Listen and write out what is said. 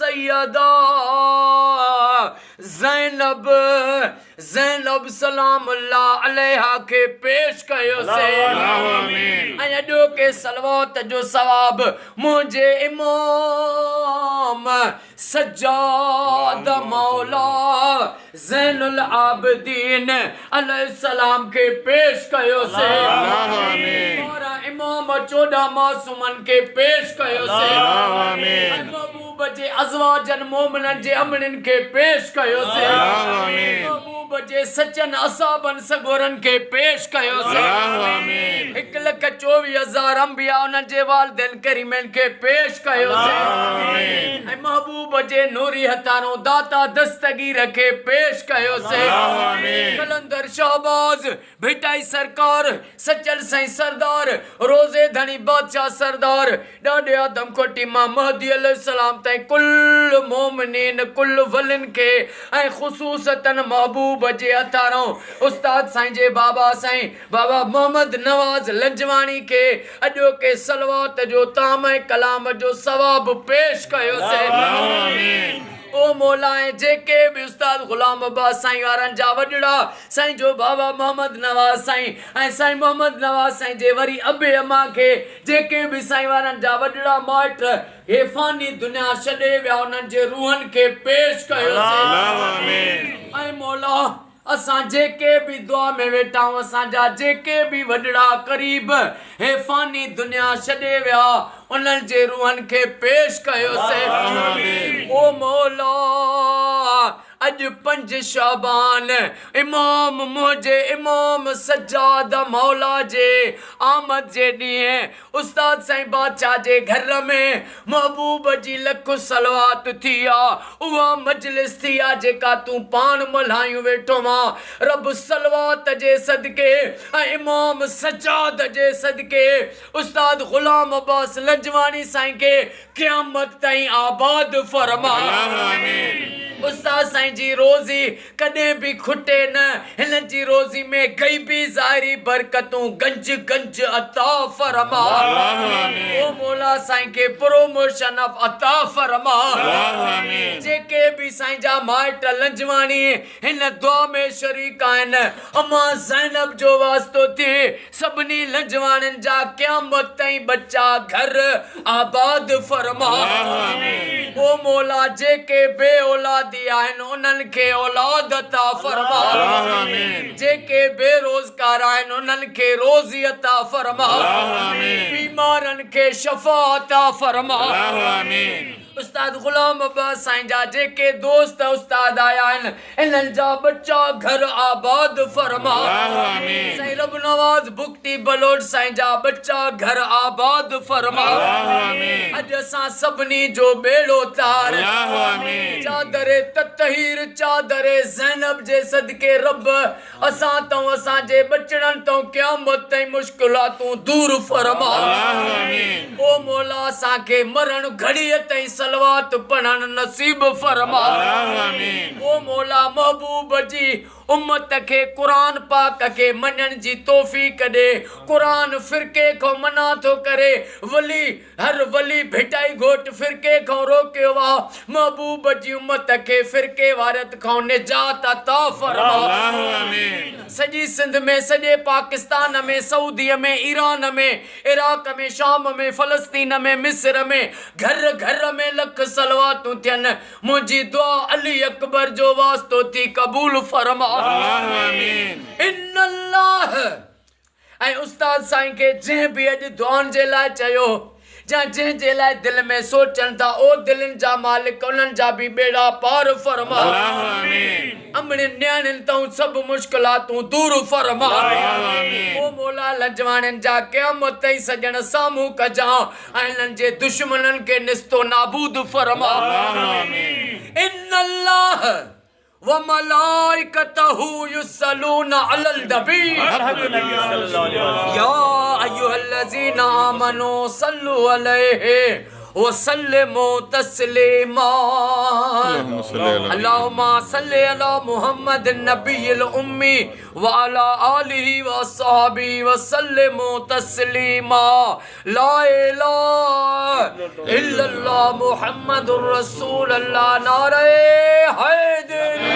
सैयदा ज़ैनब सलाम अल्लाह अलैहा के पेश कयो से ऐं अॼो के सलवात जो सवाब मुझे इमाम सज्जाद मौला ज़ैनुल आबिदीन अलैहिस्सलाम के पेश कयो से और इमाम 14 मासूमन के पेश कयो से महबूब जे अज़वाजन मोमिनन जे अमनन के पेश कयो से महबूब जे सचन असाबन सगोरन के पेश कयो से 1,24,000 अंबिया उन जे वालिदैन करीमन के पेश कयो से ऐं महबूब जे नूरी हथानो दाता दस्तगीर के पेश कयो से कलंदर शहबाज भिटाई सरकार सचल साईं सरदार रोजे धनी बादशाह सरदार ॾाढे आदम कोटी मां महदी अलैहिस्सलाम ताईं कुल मोमिनीन कुल वलिन के ऐं ख़ुसूसतन महबूब जे हथारो उस्ताद साईं जे बाबा साईं बाबा मोहम्मद नवाज लंजवाणी के अॼो के सलवात जो ताम कलाम जो सवाब पेश कयो से ओ मौलाए जेके भी उस्ताद गुलाम अब्बास साईं वारन जा वडड़ा साईं जो बाबा मोहम्मद नवाज साईं ऐं साईं मोहम्मद नवाज साईं जे वरी अबे अमा के जेके भी साईं वारन जा वडड़ा माइट हे फानी दुनिया छॾे विया उन्हनि जे रूहनि के पेश कयो से ऐं मौला असां जेके भी दुआ में वेठा आहियूं असांजा जेके भी वडड़ा करीब हे फानी दुनिया छॾे विया उन्हनि जे रूहनि के पेश कयो से ओ मौला अज 5 शाबान इमाम मुझे इमाम सज्जाद मौला जे आमद जे ॾींहुं उस्ताद साईं बादशाह जे घर में महबूब जी लख सलवात थी आहे उहा मजलिस थी आहे जेका तूं पाण मल्हायूं वेठो मां रब सलवात जे सदके ऐं इमाम सज्जाद जे सदके उस्ताद गुलाम अब्बास लंजवाणी साईं के क़यामत ताईं आबाद फरमा उस्ताद साईं जी रोज़ी कॾहिं भी खुटे न हिन जी रोज़ी में गैबी ज़ाहिरी बरकतूं गंज गंज अता फरमा ओ मौला साईं के प्रमोशन ऑफ अता फरमा जेके भी साईं जा माइट लंजवाणी हिन दुआ में शरीक आहिनि अमा ज़ैनब जो वास्तो थिए सभिनी लंजवाणियुनि जा क़यामत ताईं बच्चा घर आबाद फरमा ओ मौला जेके बे औलाद आहिनि उन्हनि खे औलाद अता फरमा जेके बेरोज़गार आहिनि उन्हनि खे रोज़ी अता फरमा बीमारनि खे शफ़ा अता फरमा उस्ताद गुलाम अब्बास साईं जा जेके दोस्त उस्ताद आया आहिनि इन्हनि जा बच्चा घर आबाद फरमा साईं रब नवाज बुक्ती बलोच साईं जा बच्चा घर आबाद फरमा अॼु असां सभिनी जो बेड़ो तार चादरे ततहीर चादरे ज़ैनब जे सदके रब असां तो असांजे बचड़नि तो क़यामत ताईं मुश्किलातूं दूर फरमा ओ मौला असांखे मरण घड़ीअ ताईं सलवात पढ़ण नसीब फरमा ओ मौला महबूब जी उम्मत के कुरान पाक के मनन जी तौफीक दे कुरान फिरके को मना तो करे वली हर वली भिटाई घोट फिरके को रोके वा महबूब जी उम्मत के फिरके वारत को निजात अता फरमा सजी सिंध में सजे पाकिस्तान में सऊदी में ईरान में इराक में शाम में फलस्तीन में मिस्र में घर घर में लख सलवातूं थियन मुझी दुआ अली अकबर जो वास्तो थी कबूल फरमा इन्नल्लाह ऐं उस्ताद साईं के जंहिं भी अॼु दुआनि जे लाइ चयो जा जंहिंजे लाइ दिल में सोचनि था ओ दिलनि जा मालिक उन्हनि जा भी बेड़ा पार फरमा अमड़े न्याणियुनि तां सभु मुश्किलातूं दूर फरमा ओ मौला लंजवाणियुनि जा क़यामत ताईं सजण साम्हूं कजां ऐं हिननि जे दुश्मननि के निस्तो नाबूद फरमा इन्नल्लाह व मलाइकतहु युसल्लूना अलल नबी या अय्युहल्लज़ीना आमनू सल्लु अलैहि वसल्लिमु तस्लीमा। अल्लाहुम्मा सल्लि अला मुहम्मद नबिय्यिल उम्मी व अला आलिहि व अस्हाबिहि वसल्लिमु तस्लीमा। ला इलाहा इल्लल्लाह मुहम्मदुर रसूलुल्लाह। नारे हैदरी।